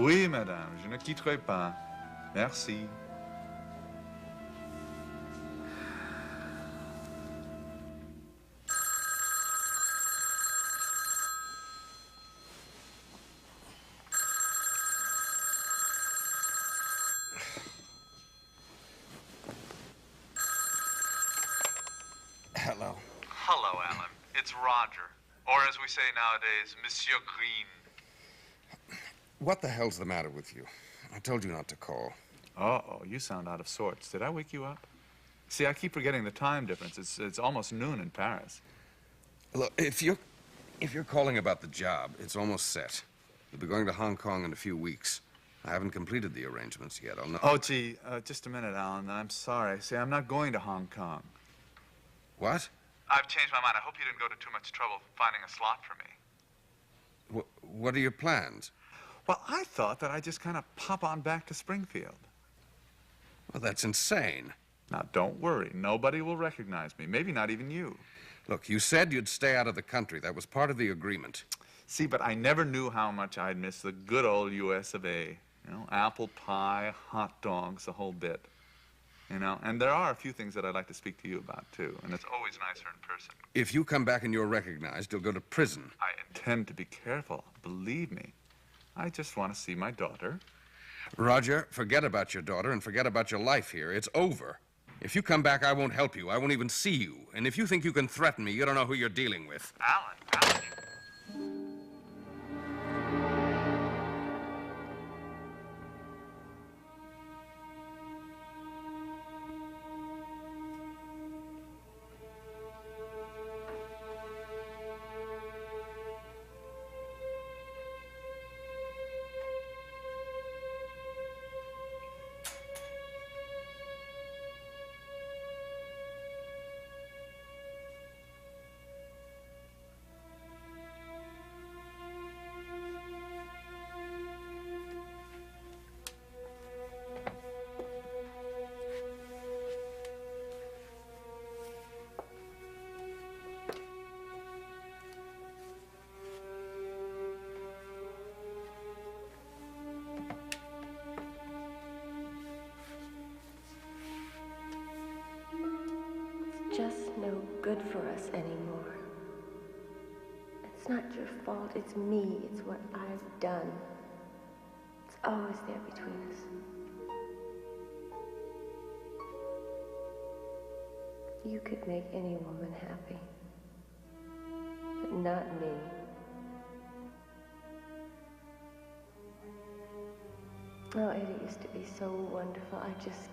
Oui, madame, je ne quitterai pas. Merci. Hello. Hello, Alan. It's Roger. Or as we say nowadays, Monsieur Green. What the hell's the matter with you? I told you not to call. Uh-oh, you sound out of sorts. Did I wake you up? See, I keep forgetting the time difference. It's almost noon in Paris. Look, if you're calling about the job, it's almost set. You'll be going to Hong Kong in a few weeks. I haven't completed the arrangements yet. I'll know. Oh, gee, just a minute, Alan. I'm sorry. See, I'm not going to Hong Kong. What? I've changed my mind. I hope you didn't go to too much trouble finding a slot for me. What are your plans? Well, I thought that I'd just kind of pop on back to Springfield. Well, that's insane. Now, don't worry. Nobody will recognize me. Maybe not even you. Look, you said you'd stay out of the country. That was part of the agreement. See, but I never knew how much I'd miss the good old US of A. You know, apple pie, hot dogs, the whole bit. You know, and there are a few things that I'd like to speak to you about, too. And it's always nicer in person. If you come back and you're recognized, you'll go to prison. I intend to be careful. Believe me. I just want to see my daughter. Roger, forget about your daughter and forget about your life here. It's over. If you come back, I won't help you. I won't even see you. And if you think you can threaten me, you don't know who you're dealing with. Alan. Just no good for us anymore. It's not your fault, it's me, it's what I've done. It's always there between us. You could make any woman happy, but not me. Oh, Eddie used to be so wonderful. I just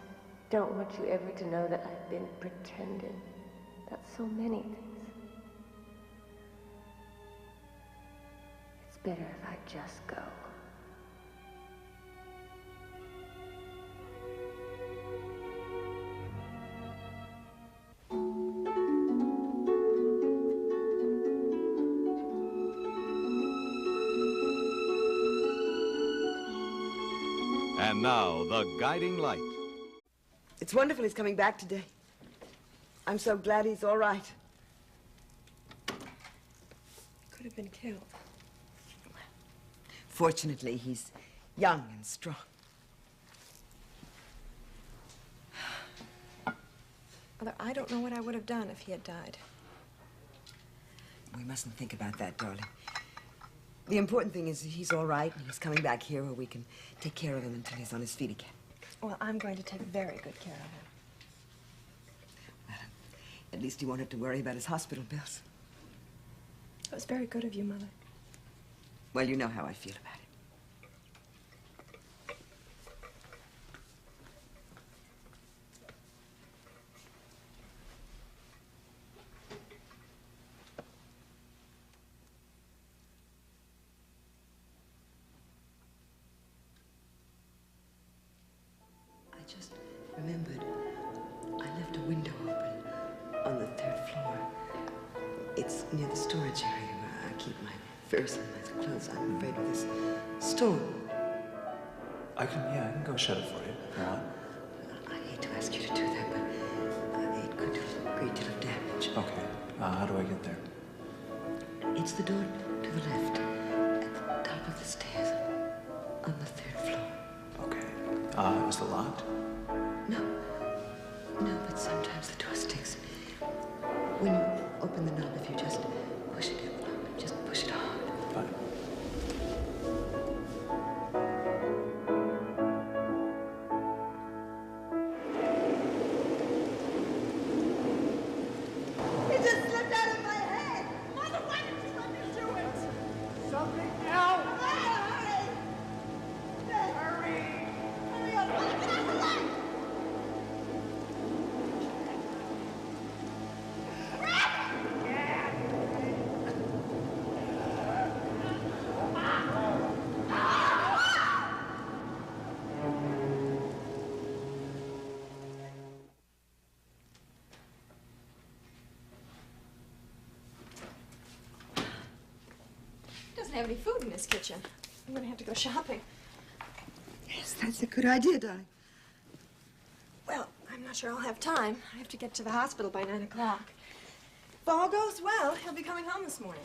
don't want you ever to know that I've been pretending about so many things. It's better if I just go. And now, the guiding light. It's wonderful he's coming back today. I'm so glad he's all right. Could have been killed. Fortunately, he's young and strong. Mother, I don't know what I would have done if he had died. We mustn't think about that, darling. The important thing is he's all right, and he's coming back here where we can take care of him until he's on his feet again. Well, I'm going to take very good care of him. Well, at least he won't have to worry about his hospital bills. It was very good of you, Mother. Well, you know how I feel about it. I just remembered I left a window open on the 3rd floor. It's near the storage area where I keep my furs and my clothes. I'm afraid of this storm. I can go shut it for you if you want. I hate to ask you to do that, but it could do a great deal of damage. Okay. How do I get there? It's the door to the left, at the top of the stairs, on the 3rd Is it locked? No. No, but sometimes the door sticks. When you open the knob, if you just push it, it will open. Just push it hard. Fine. It just slipped out of my head! Mother, why didn't you let me do it? Something else! Hurry! Hurry! Hurry up! Mother, get out the light! Doesn't have any food in this kitchen. I'm gonna have to go shopping. Yes, that's a good idea, darling. Well, I'm not sure I'll have time. I have to get to the hospital by 9 o'clock. If all goes well, he'll be coming home this morning.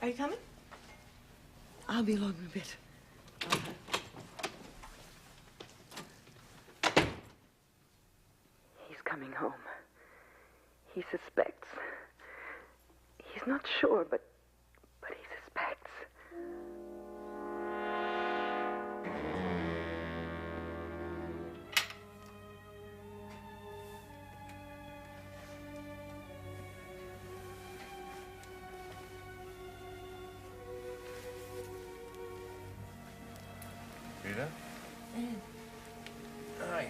Are you coming? I'll be along in a bit. He's coming home. He suspects. He's not sure, but he suspects. Rita? Hi.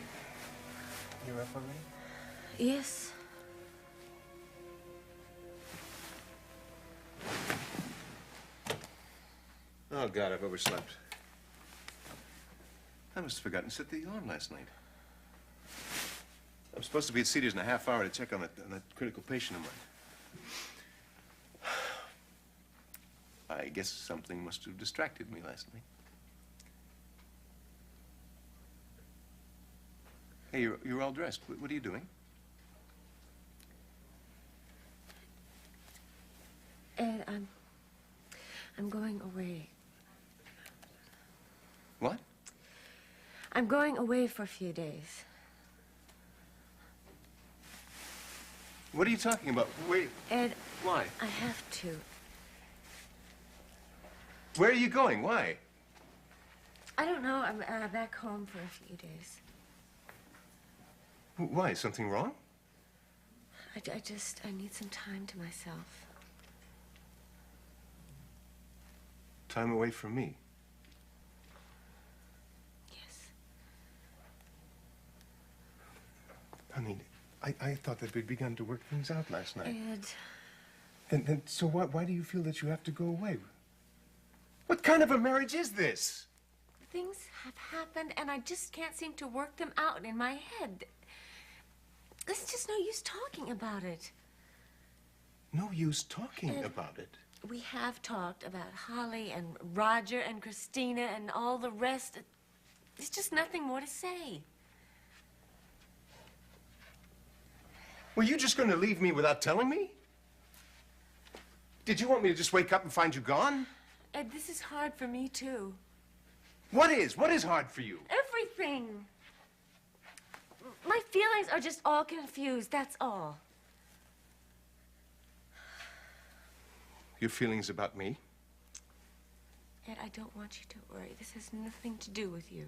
You up already? Yes. Oh, God, I've overslept. I must have forgotten to set the alarm last night. I'm supposed to be at Cedars in a half hour to check on that critical patient of mine. I guess something must have distracted me last night. Hey, you're all dressed. What are you doing? Ed, I'm going away. What? I'm going away for a few days. What are you talking about? Wait. Ed. Why? I have to. Where are you going? Why? I don't know. I'm back home for a few days. Why? Something wrong? I need some time to myself. Time away from me. Yes. Honey, I thought that we'd begun to work things out last night. Ed. Then so why do you feel that you have to go away? What kind of a marriage is this? Things have happened, and I just can't seem to work them out in my head. There's just no use talking about it. No use talking about it. We have talked about Holly and Roger and Christina and all the rest. There's just nothing more to say. Were you just going to leave me without telling me? Did you want me to just wake up and find you gone? Ed, this is hard for me, too. What is? What is hard for you? Everything. My feelings are just all confused, that's all. Your feelings about me? Ed, I don't want you to worry. This has nothing to do with you.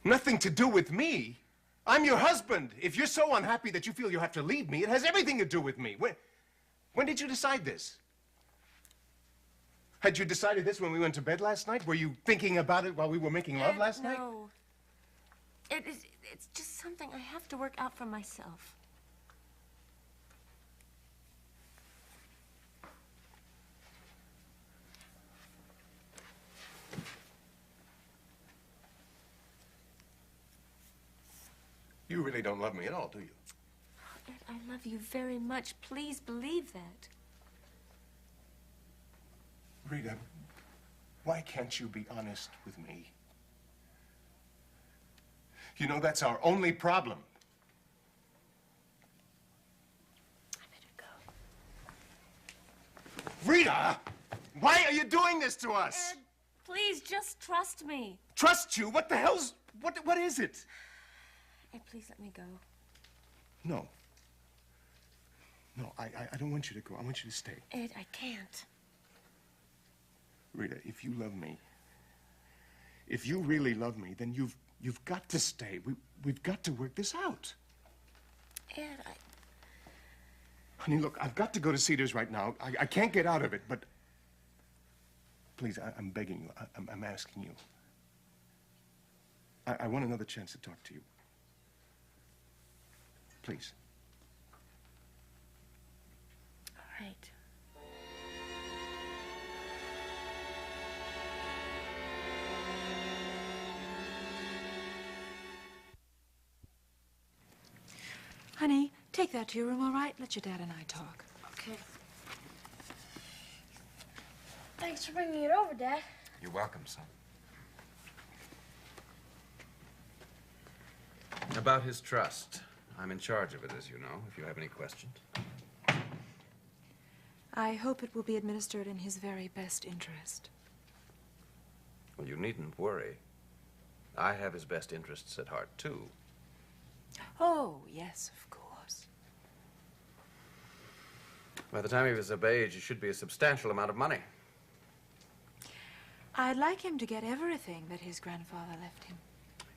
Nothing to do with me? I'm your husband. If you're so unhappy that you feel you have to leave me, it has everything to do with me. When did you decide this? Had you decided this when we went to bed last night? Were you thinking about it while we were making love last night? No. It's just something I have to work out for myself. You really don't love me at all, do you? Ed, I love you very much. Please believe that. Rita, why can't you be honest with me? You know, that's our only problem. I better go. Rita! Why are you doing this to us? Ed, please just trust me. trust you. What the hell's... What is it? Ed, please let me go. No. No, I don't want you to go. I want you to stay. Ed, I can't. Rita, if you love me, if you really love me, then you've got to stay. We've got to work this out. Ed, Honey, look, I've got to go to Cedars right now. I can't get out of it, but... Please, I'm begging you. I'm asking you. I want another chance to talk to you. Please. All right. Honey, take that to your room, all right? Let your dad and I talk. Okay. Thanks for bringing it over, Dad. You're welcome, son. About his trust. I'm in charge of it, as you know, if you have any questions. I hope it will be administered in his very best interest. Well, you needn't worry. I have his best interests at heart, too. Oh, yes, of course. By the time he was of age, it should be a substantial amount of money. I'd like him to get everything that his grandfather left him.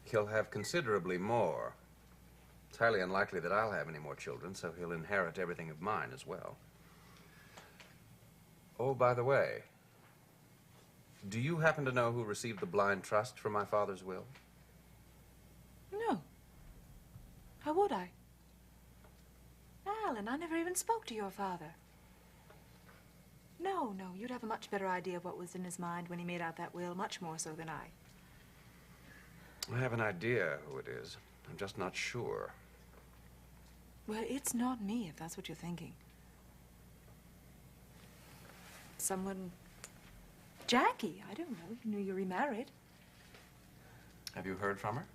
He'll have considerably more. It's highly unlikely that I'll have any more children, so he'll inherit everything of mine as well. Oh, by the way, do you happen to know who received the blind trust from my father's will? No. How would I? Alan, I never even spoke to your father. No, you'd have a much better idea of what was in his mind when he made out that will, much more so than I. I have an idea who it is. I'm just not sure. Well, it's not me, if that's what you're thinking. Someone... Jackie, I don't know. You knew you remarried. Have you heard from her?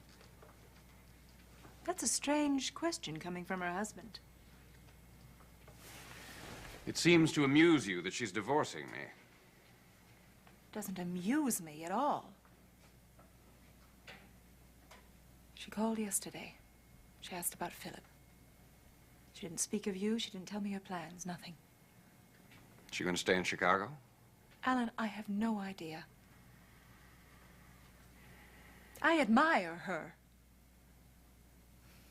That's a strange question coming from her husband. It seems to amuse you that she's divorcing me. Doesn't amuse me at all. She called yesterday. She asked about Philip. She didn't speak of you. She didn't tell me her plans. Nothing. She going to stay in Chicago? Alan, I have no idea. I admire her.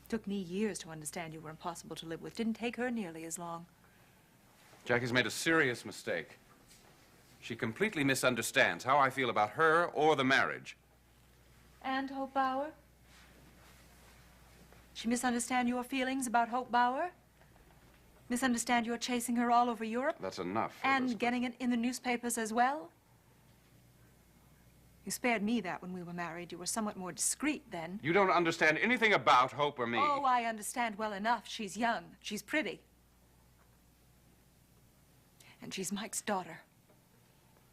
Took me years to understand you were impossible to live with. Didn't take her nearly as long. Jackie's made a serious mistake. She completely misunderstands how I feel about her or the marriage. And Hope Bauer? She misunderstand your feelings about Hope Bauer? Misunderstand you're chasing her all over Europe? That's enough. And Elizabeth. getting it in the newspapers as well? You spared me that when we were married. You were somewhat more discreet then. You don't understand anything about Hope or me. Oh, I understand well enough. She's young. She's pretty. And she's Mike's daughter.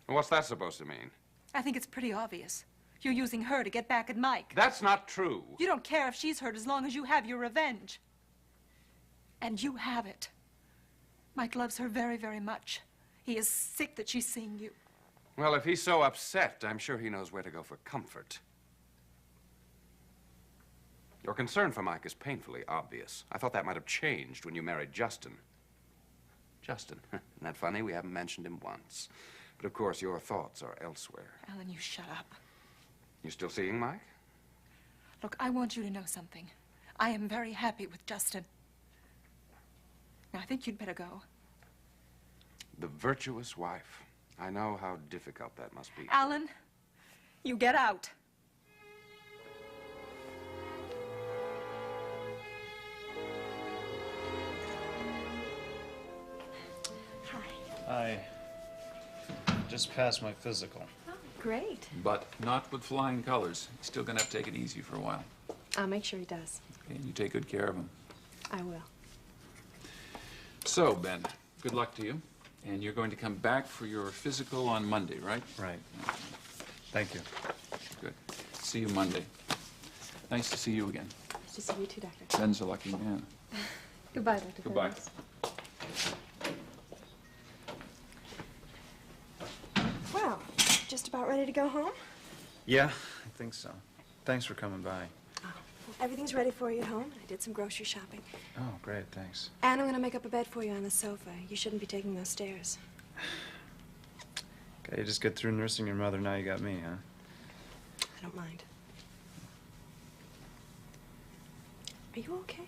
What's that supposed to mean? I think it's pretty obvious. You're using her to get back at Mike. That's not true. You don't care if she's hurt as long as you have your revenge. And you have it. Mike loves her very, very much. He is sick that she's seeing you. Well, if he's so upset, I'm sure he knows where to go for comfort. Your concern for Mike is painfully obvious. I thought that might have changed when you married Justin. Justin, isn't that funny? We haven't mentioned him once. But of course, your thoughts are elsewhere. Alan, you shut up. You still seeing Mike? Look, I want you to know something. I am very happy with Justin. Now, I think you'd better go. The virtuous wife. I know how difficult that must be. Alan, you get out. I just passed my physical. Oh, great. But not with flying colors. He's still gonna have to take it easy for a while. I'll make sure he does. Okay, and you take good care of him. I will. So, Ben, good luck to you. And you're going to come back for your physical on Monday, right? Right. Thank you. Good. See you Monday. Nice to see you again. Nice to see you too, Doctor. Ben's a lucky man. Goodbye, Dr. Goodbye. Phillips. Well, just about ready to go home? Yeah, think so. Thanks for coming by. Oh, well, everything's ready for you at home. I did some grocery shopping. Oh, great, thanks. And I'm going to make up a bed for you on the sofa. You shouldn't be taking those stairs. Okay, you just get through nursing your mother, now you got me, huh? I don't mind. Are you okay?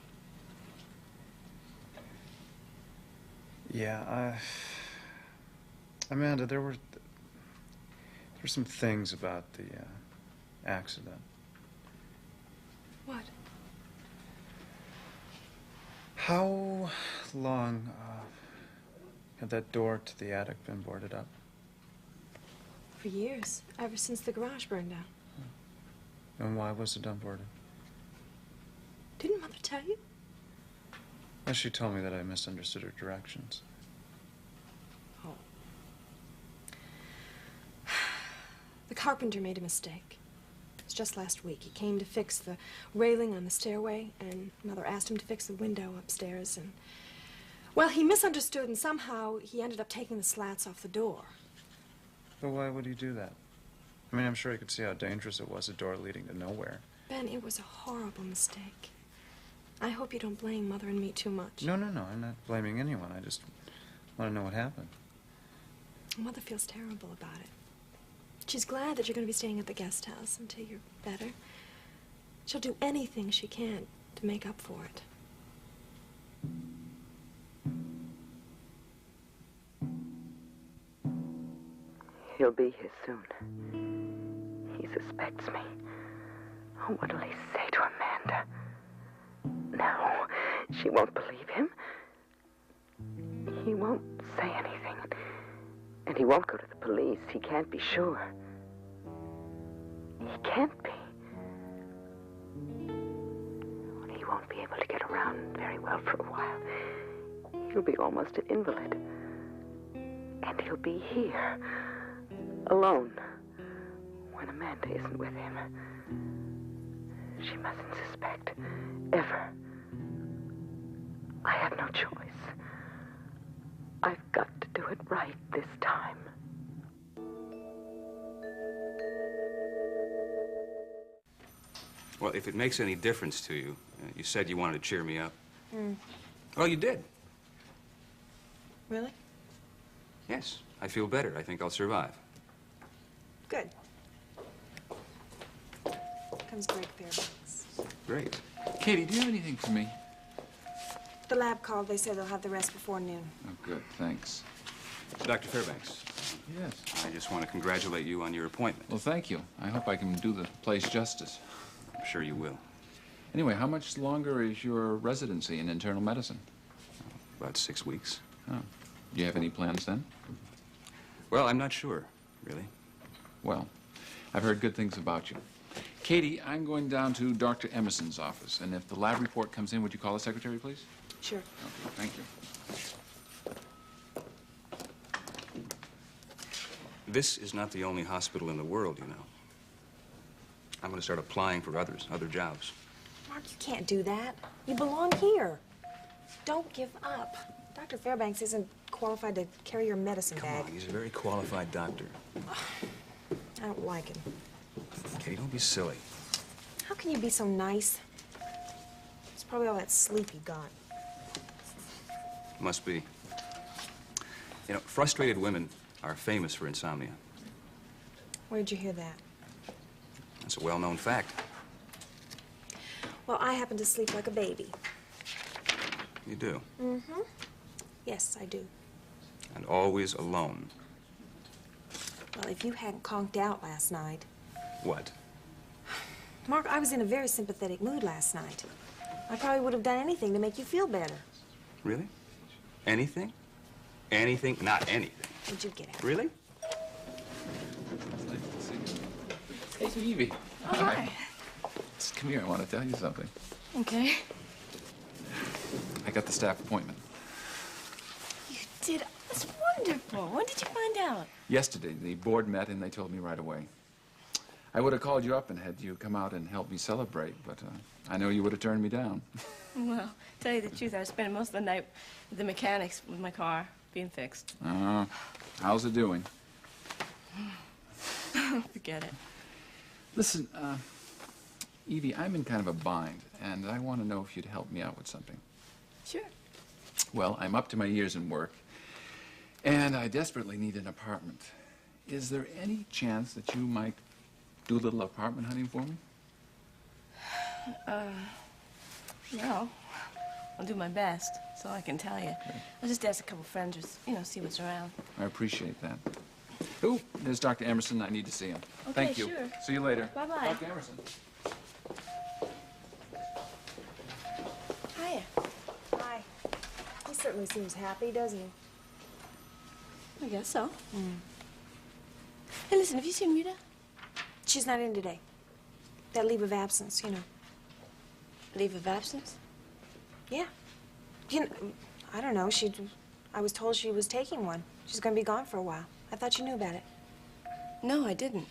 Yeah, Amanda, there were some things about the accident. What? How long had that door to the attic been boarded up? For years, ever since the garage burned down. And why was it unboarded? Didn't Mother tell you? Well, she told me that I misunderstood her directions. Oh. The carpenter made a mistake. It was just last week. He came to fix the railing on the stairway, and Mother asked him to fix the window upstairs, and... Well, he misunderstood, and somehow he ended up taking the slats off the door. But why would he do that? I mean, I'm sure he could see how dangerous it was, a door leading to nowhere. Ben, it was a horrible mistake. I hope you don't blame Mother and me too much. No, I'm not blaming anyone. I just want to know what happened. Mother feels terrible about it. She's glad that you're going to be staying at the guest house until you're better. She'll do anything she can to make up for it. He'll be here soon. He suspects me. Oh, what'll he say to Amanda? No, she won't believe him. He won't say anything. And he won't go to the police. He can't be sure. He can't be. He won't be able to get around very well for a while. He'll be almost an invalid. And he'll be here, alone, when Amanda isn't with him. She mustn't suspect, ever. I have no choice. I've got to do it right this time. Well, if it makes any difference to you, you said you wanted to cheer me up. Mm. Well, you did. Really? Yes, I feel better. I think I'll survive. Good. Comes Greg Fairbanks. Great. Katie, do you have anything for me? The lab called. They said they'll have the rest before noon. Oh, good. Thanks. Dr. Fairbanks. Yes. I just want to congratulate you on your appointment. Well, thank you. I hope I can do the place justice. I'm sure you will. Anyway, how much longer is your residency in internal medicine? About 6 weeks. Oh. Do you have any plans then? Well, I'm not sure, really. Well, I've heard good things about you. Katie, I'm going down to Dr. Emerson's office, and if the lab report comes in, would you call the secretary, please? Sure. Okay, thank you. This is not the only hospital in the world, you know. I'm going to start applying for other jobs. Mark, you can't do that. You belong here. Don't give up. Dr. Fairbanks isn't qualified to carry your medicine bag. Come on, he's a very qualified doctor. I don't like him. Katie, don't be silly. How can you be so nice? It's probably all that sleep you got. Must be. You know, frustrated women are famous for insomnia. Where'd you hear that? That's a well-known fact. Well, I happen to sleep like a baby. You do. Mm-hmm. Yes, I do. And always alone. Well, if you hadn't conked out last night... What? Mark, I was in a very sympathetic mood last night. I probably would have done anything to make you feel better. Really? Anything? Anything? Not anything. Would you get out? Really? Hey, Evie. Oh, hi. Just come here. I want to tell you something. Okay. I got the staff appointment. You did? That's wonderful. When did you find out? Yesterday, the board met and they told me right away. I would have called you up and had you come out and help me celebrate, but I know you would have turned me down. Well, to tell you the truth, I was spending most of the night with the mechanics with my car being fixed. How's it doing? Forget it. Listen, Evie, I'm in kind of a bind, and I want to know if you'd help me out with something. Sure. Well, I'm up to my ears in work, and I desperately need an apartment. Is there any chance that you might do a little apartment hunting for me? No. I'll do my best. That's all I can tell you. I'll just ask a couple friends, just, see what's around. I appreciate that. Oh, there's Dr. Emerson. I need to see him. Okay, Thank you. sure. See you later. Bye-bye. Dr. Emerson. Hiya. Hi. He certainly seems happy, doesn't he? I guess so. Hey, listen, have you seen Rita? She's not in today. That leave of absence, Leave of absence? Yeah. I don't know. I was told she was taking one. She's gonna be gone for a while. I thought you knew about it. No, I didn't.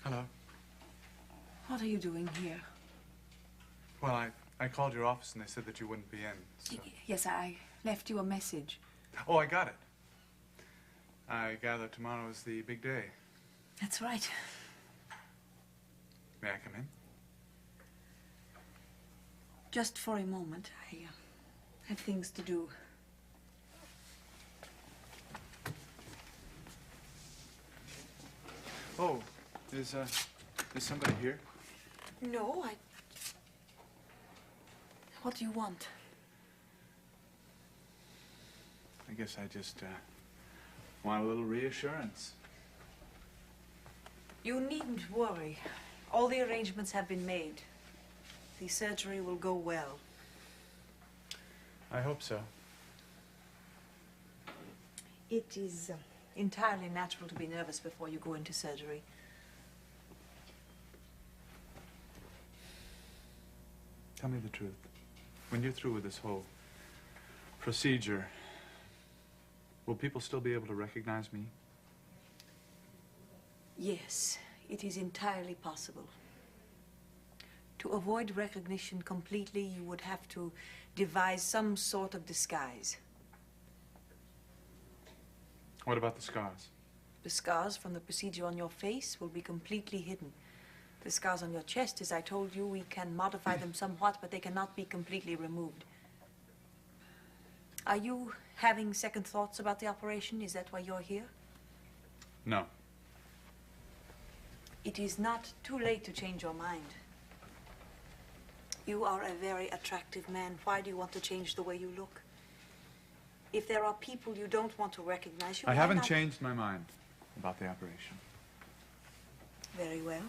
Hello. What are you doing here? Well, I called your office and they said that you wouldn't be in. So. Yes, I left you a message. Oh, I got it. I gather tomorrow is the big day. That's right. May I come in? Just for a moment. I have things to do. Oh, is somebody here? No, What do you want? I guess I just want a little reassurance. You needn't worry. All the arrangements have been made. The surgery will go well. I hope so. It is entirely natural to be nervous before you go into surgery. Tell me the truth. When you're through with this whole procedure, will people still be able to recognize me? Yes, it is entirely possible. To avoid recognition completely, you would have to devise some sort of disguise. What about the scars? The scars from the procedure on your face will be completely hidden. The scars on your chest, as I told you, we can modify them somewhat, but they cannot be completely removed. Are you having second thoughts about the operation? Is that why you're here? No. It is not too late to change your mind. You are a very attractive man. Why do you want to change the way you look? If there are people you don't want to recognize, I haven't changed my mind about the operation. Very well.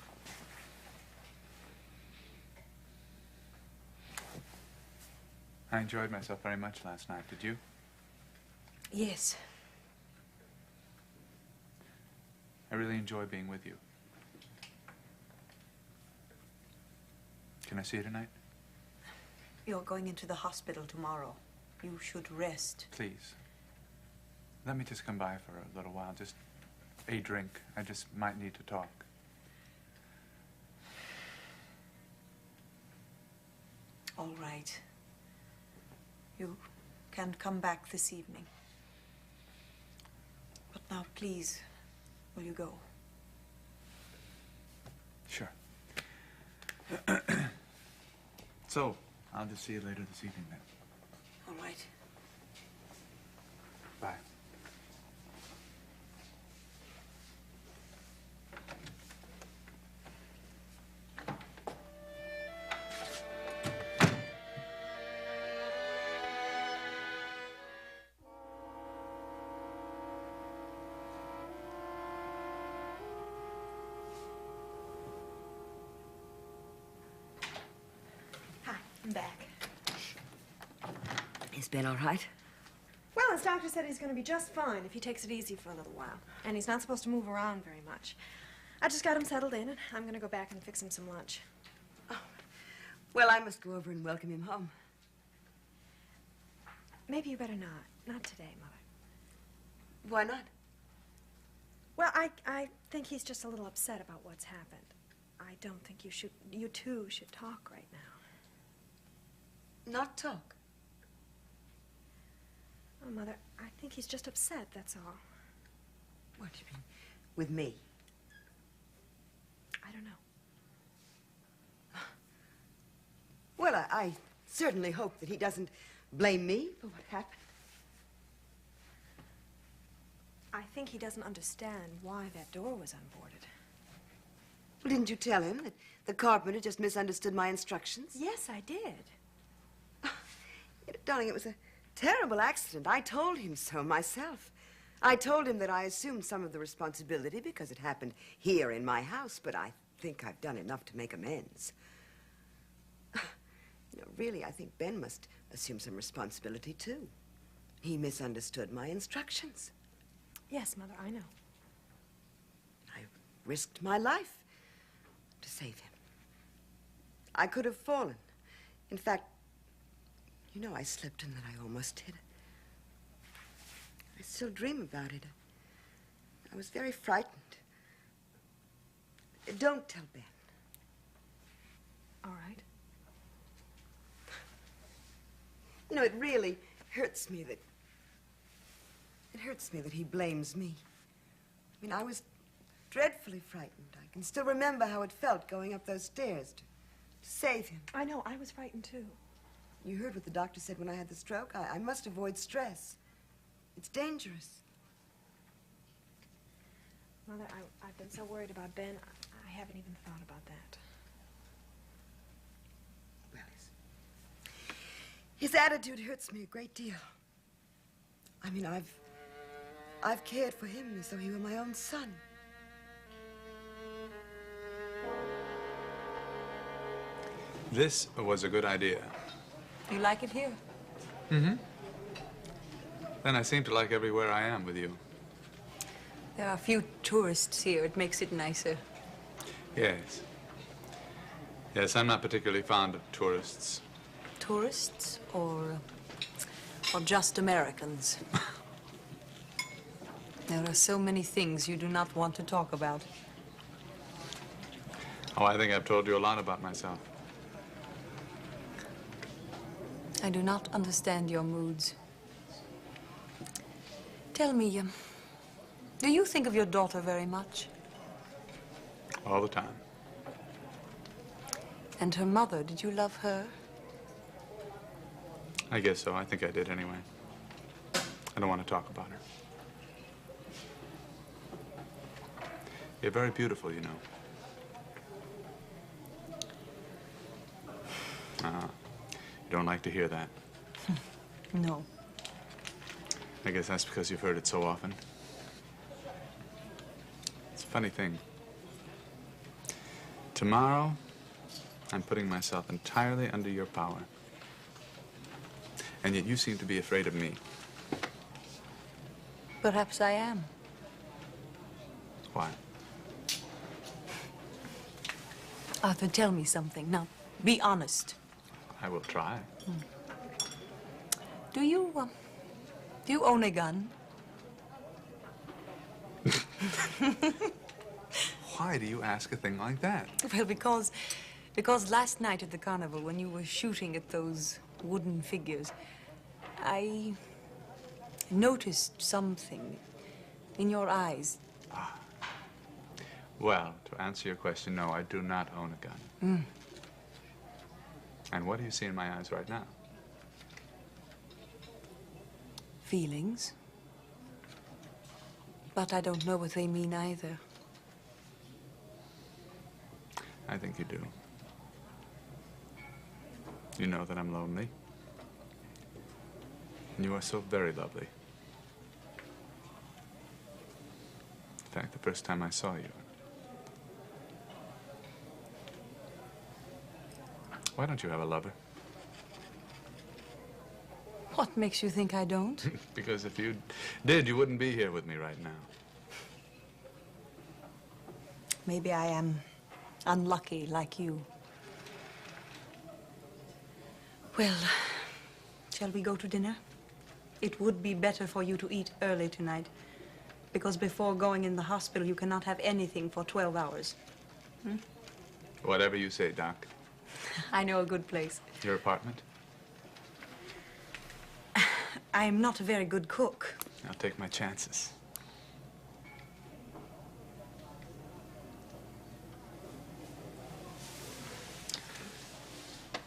I enjoyed myself very much last night. Did you? Yes. I really enjoy being with you. Can I see you tonight? You're going into the hospital tomorrow. You should rest. Please. Let me just come by for a little while. Just a drink. I just might need to talk. All right. You can come back this evening. But now, please, will you go? Sure. So, I'll just see you later this evening then. All right. Bye. I'm back. Is Ben all right? Well, his doctor said he's going to be just fine if he takes it easy for a little while. And he's not supposed to move around very much. I just got him settled in, and I'm going to go back and fix him some lunch. Oh. Well, I must go over and welcome him home. Maybe you better not. Not today, Mother. Why not? Well, I think he's just a little upset about what's happened. I don't think you two should talk right now. Not talk? Oh, Mother, I think he's just upset, that's all. What do you mean? With me? I don't know. Well, I certainly hope that he doesn't blame me for what happened. I think he doesn't understand why that door was unboarded. Well, didn't you tell him that the carpenter just misunderstood my instructions? Yes, I did. Darling, it was a terrible accident. I told him so myself. I told him that I assumed some of the responsibility because it happened here in my house, but I think I've done enough to make amends. You know, really, I think Ben must assume some responsibility, too. He misunderstood my instructions. Yes, Mother, I know. I risked my life to save him. I could have fallen. In fact, you know, I slipped and then I almost did. I still dream about it. I was very frightened. Don't tell Ben. All right. You know, it really hurts me that... It hurts me that he blames me. I mean, I was dreadfully frightened. I can still remember how it felt going up those stairs to save him. I know, I was frightened too. You heard what the doctor said when I had the stroke. I must avoid stress. It's dangerous. Mother, I've been so worried about Ben, I haven't even thought about that. Well, his attitude hurts me a great deal. I mean, I've cared for him as though he were my own son. This was a good idea. You like it here? Mm-hmm. Then I seem to like everywhere I am with you. There are few tourists here. It makes it nicer. Yes. Yes, I'm not particularly fond of tourists. Tourists or just Americans? There are so many things you do not want to talk about. Oh, I think I've told you a lot about myself. I do not understand your moods. Tell me, do you think of your daughter very much? All the time. And her mother, did you love her? I guess so. I think I did anyway. I don't want to talk about her. You're very beautiful, you know. You don't like to hear that. No. I guess that's because you've heard it so often. It's a funny thing. Tomorrow, I'm putting myself entirely under your power. And yet you seem to be afraid of me. Perhaps I am. Why? Arthur, tell me something. Now, be honest. I will try. Do you own a gun? Why do you ask a thing like that? Well, because last night at the carnival, when you were shooting at those wooden figures, I noticed something in your eyes. Well, to answer your question, no, I do not own a gun. And what do you see in my eyes right now? Feelings. But I don't know what they mean either. I think you do. You know that I'm lonely. And you are so very lovely. In fact, the first time I saw you. Why don't you have a lover? What makes you think I don't? Because if you did, you wouldn't be here with me right now. Maybe I am unlucky like you. Well, shall we go to dinner? It would be better for you to eat early tonight, because before going in the hospital, you cannot have anything for 12 hours. Hmm? Whatever you say, Doc. I know a good place. Your apartment? I am not a very good cook. I'll take my chances.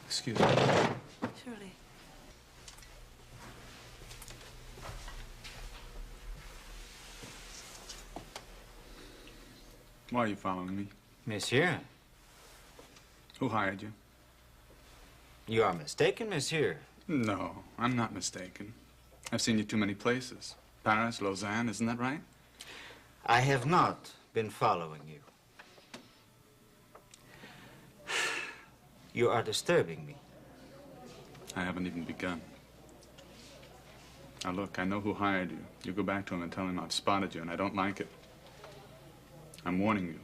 Excuse me. Surely. Why are you following me? Monsieur. Who hired you? You are mistaken, monsieur. No, I'm not mistaken. I've seen you too many places. Paris, Lausanne, isn't that right? I have not been following you. You are disturbing me. I haven't even begun. Now look, I know who hired you. You go back to him and tell him I've spotted you and I don't like it. I'm warning you.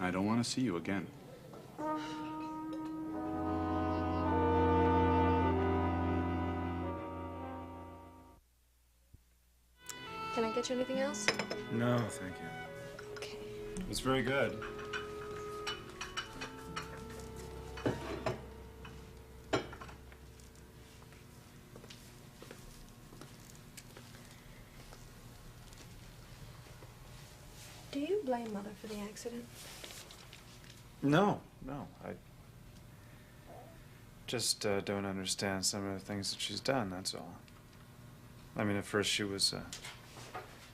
I don't want to see you again. Can I get you anything else? No, thank you. Okay. It's very good. Do you blame Mother for the accident? No, I just don't understand some of the things that she's done, that's all. I mean, at first she was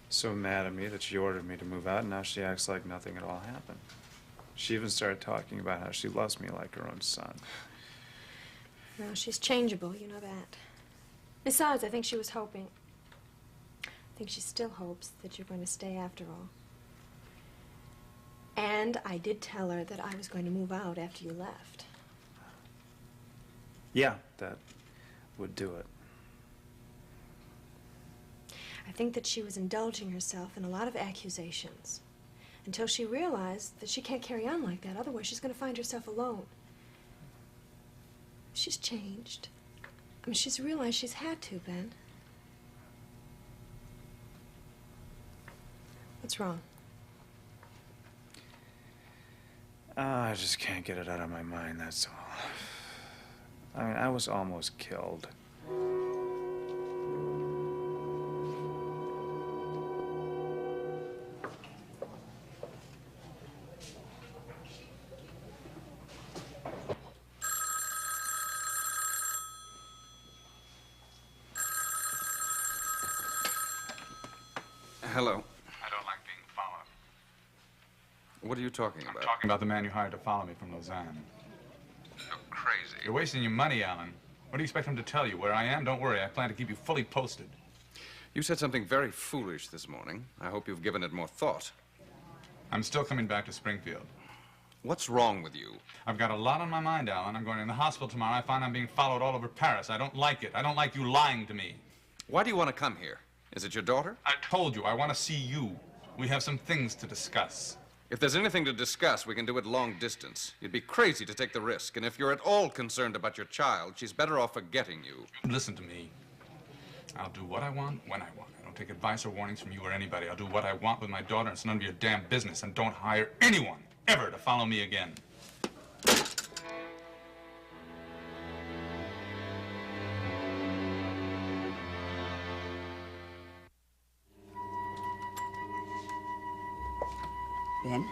so mad at me that she ordered me to move out, and now she acts like nothing at all happened. She even started talking about how she loves me like her own son. No, she's changeable, you know that. Besides, I think she was hoping. I think she still hopes that you're going to stay after all. And I did tell her that I was going to move out after you left. Yeah, that would do it. I think that she was indulging herself in a lot of accusations until she realized that she can't carry on like that. Otherwise, she's going to find herself alone. She's changed. I mean, she's realized she's had to, Ben. What's wrong? I just can't get it out of my mind, that's all. I mean, I was almost killed. Hello. I don't like being followed. What are you talking about? I'm talking about the man you hired to follow me from Lausanne. You're crazy. You're wasting your money, Alan. What do you expect him to tell you? Where I am? Don't worry. I plan to keep you fully posted. You said something very foolish this morning. I hope you've given it more thought. I'm still coming back to Springfield. What's wrong with you? I've got a lot on my mind, Alan. I'm going in the hospital tomorrow. I find I'm being followed all over Paris. I don't like it. I don't like you lying to me. Why do you want to come here? Is it your daughter? I told you, I want to see you. We have some things to discuss. If there's anything to discuss, we can do it long distance. You'd be crazy to take the risk, and if you're at all concerned about your child, she's better off forgetting you. Listen to me. I'll do what I want, when I want. I don't take advice or warnings from you or anybody. I'll do what I want with my daughter, and it's none of your damn business. And don't hire anyone, ever, to follow me again. Ben?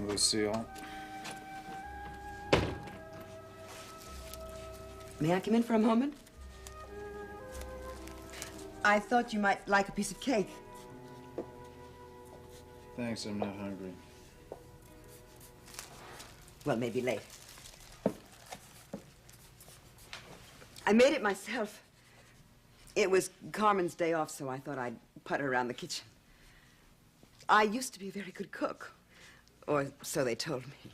Lucille. May I come in for a moment? I thought you might like a piece of cake. Thanks, I'm not hungry. Well, maybe late. I made it myself. It was Carmen's day off, so I thought I'd putter around the kitchen. I used to be a very good cook, or so they told me.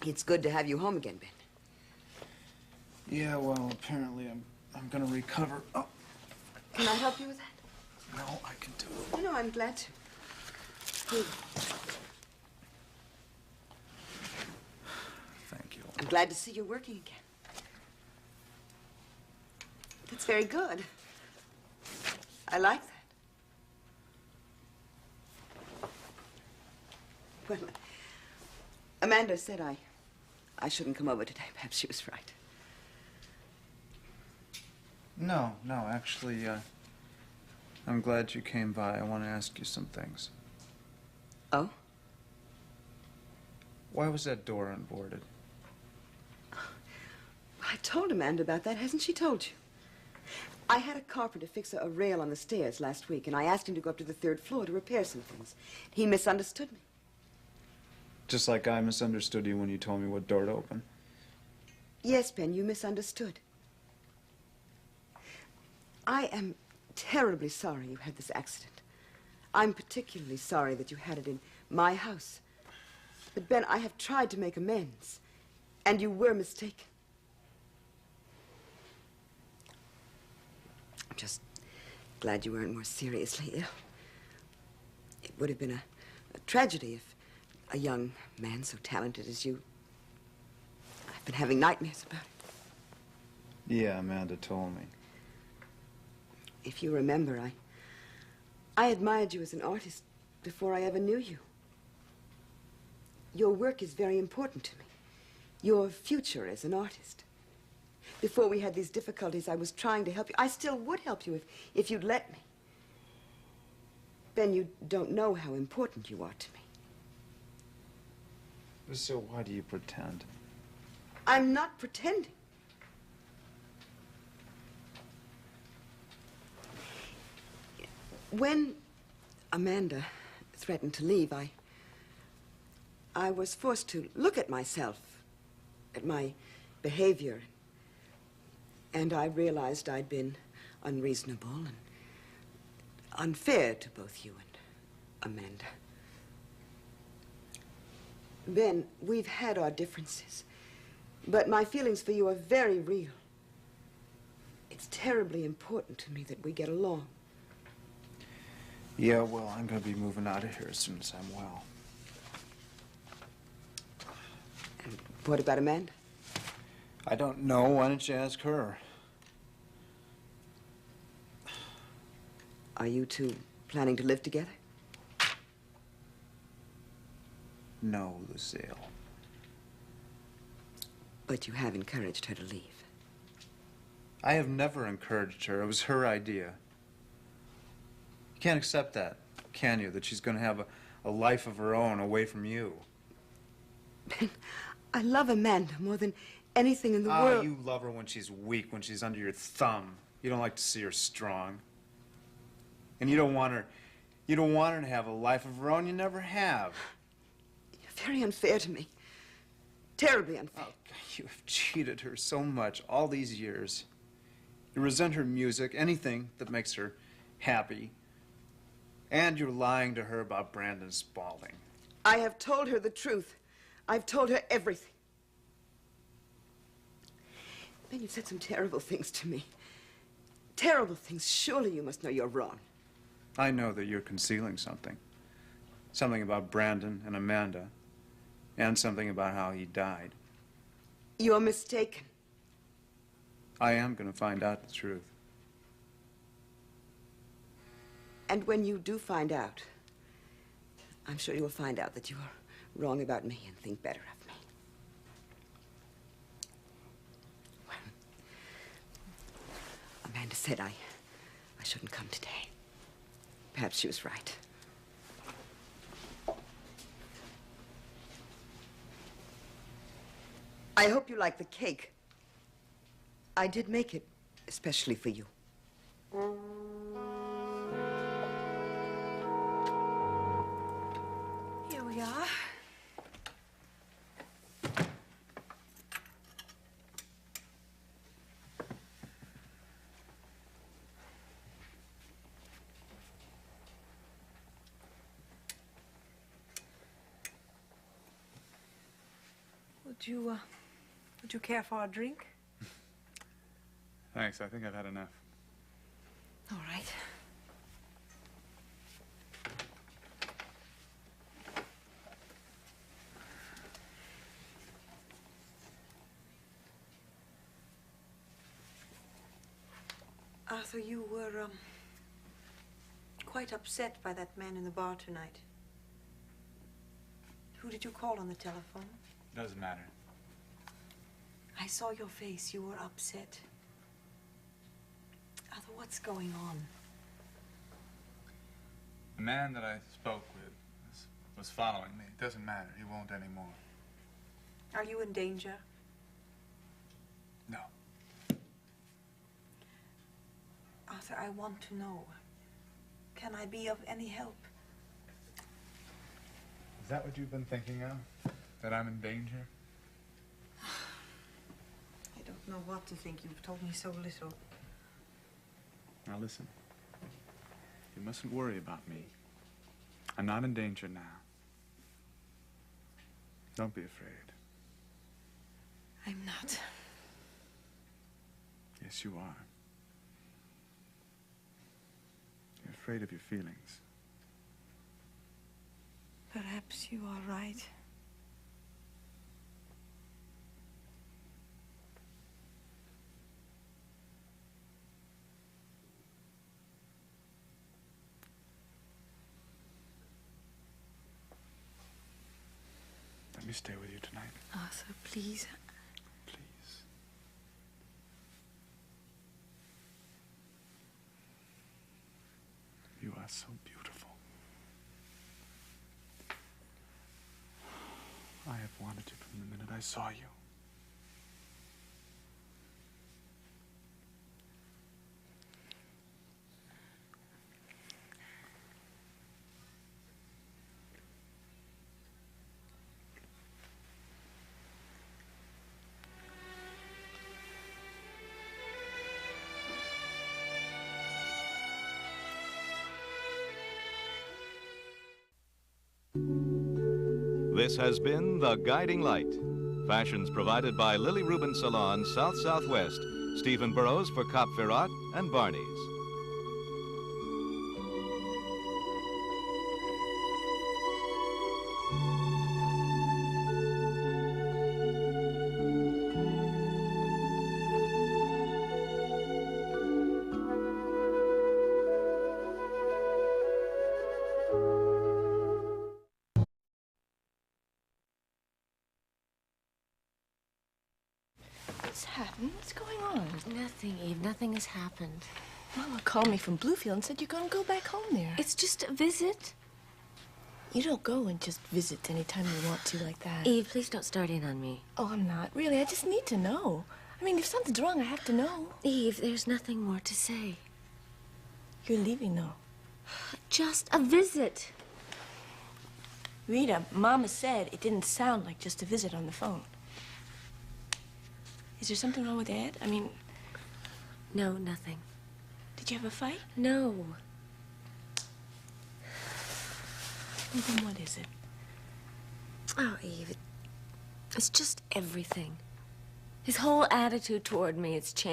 It's good to have you home again, Ben. Yeah, well, apparently I'm gonna recover. Oh. Can I help you with that? No, I can do it. No, I'm glad to. Here. Thank you. I'm glad to see you're working again. That's very good. I like that. Well, Amanda said I shouldn't come over today. Perhaps she was right. No, actually, I'm glad you came by. I want to ask you some things. Oh? Why was that door unboarded? I told Amanda about that. Hasn't she told you? I had a carpenter fix a rail on the stairs last week, and I asked him to go up to the 3rd floor to repair some things. He misunderstood me. Just like I misunderstood you when you told me what door to open. Yes, Ben, you misunderstood. I am terribly sorry you had this accident. I'm particularly sorry that you had it in my house. But, Ben, I have tried to make amends, and you were mistaken. I'm just glad you weren't more seriously ill. It would have been a tragedy if a young man so talented as you... I've been having nightmares about it. Yeah, Amanda told me. If you remember, I admired you as an artist before I ever knew you. Your work is very important to me. Your future as an artist. Before we had these difficulties, I was trying to help you. I still would help you if you'd let me. Ben, you don't know how important you are to me. So why do you pretend? I'm not pretending. When Amanda threatened to leave, I was forced to look at myself, at my behavior, and I realized I'd been unreasonable and unfair to both you and Amanda. Ben, we've had our differences, but my feelings for you are very real. It's terribly important to me that we get along. Yeah, well, I'm gonna be moving out of here as soon as I'm well. And what about Amanda? I don't know. Why don't you ask her? Are you two planning to live together? No, Lucille. But you have encouraged her to leave. I have never encouraged her. It was her idea. You can't accept that, can you? That she's going to have a life of her own away from you. Ben, I love Amanda more than anything in the world. You love her when she's weak, when she's under your thumb. You don't like to see her strong. And you don't want her to have a life of her own. You never have. You're very unfair to me. Terribly unfair. Oh, you have cheated her so much all these years. You resent her music, anything that makes her happy. And you're lying to her about Brandon Spaulding. I have told her the truth. I've told her everything. Ben, you've said some terrible things to me. Terrible things. Surely you must know you're wrong. I know that you're concealing something. Something about Brandon and Amanda. And something about how he died. You're mistaken. I am going to find out the truth. And when you do find out, I'm sure you will find out that you are wrong about me and think better of me. Well, Amanda said I shouldn't come today. Perhaps she was right. I hope you like the cake. I did make it especially for you. Here we are. Would you care for a drink? Thanks, I think I've had enough. All right. Arthur, you were, quite upset by that man in the bar tonight. Who did you call on the telephone? Doesn't matter. I saw your face. You were upset. Arthur, what's going on? The man that I spoke with was following me. It doesn't matter. He won't anymore. Are you in danger? No. Arthur, I want to know. Can I be of any help? Is that what you've been thinking of? That I'm in danger? I don't know what to think. You've told me so little. Now listen. You mustn't worry about me. I'm not in danger now. Don't be afraid. I'm not. Yes, you are. You're afraid of your feelings. Perhaps you are right. Let me stay with you tonight. Arthur, please. Please. You are so beautiful. I have wanted you from the minute I saw you. This has been The Guiding Light. Fashions provided by Lily Rubin Salon, South-Southwest, Stephen Burrows for Cop Ferrat and Barney's. What's happened? What's going on? Nothing, Eve. Nothing has happened. Mama called me from Bluefield and said you're gonna go back home there. It's just a visit. You don't go and just visit anytime you want to like that. Eve, please don't start in on me. Oh, I'm not. Really, I just need to know. I mean, if something's wrong, I have to know. Eve, there's nothing more to say. You're leaving, though. Just a visit. Rita, Mama said it didn't sound like just a visit on the phone. Is there something wrong with Dad? I mean... No, nothing. Did you have a fight? No. Well, then what is it? Oh, Eve, it's just everything. His whole attitude toward me, it's changed.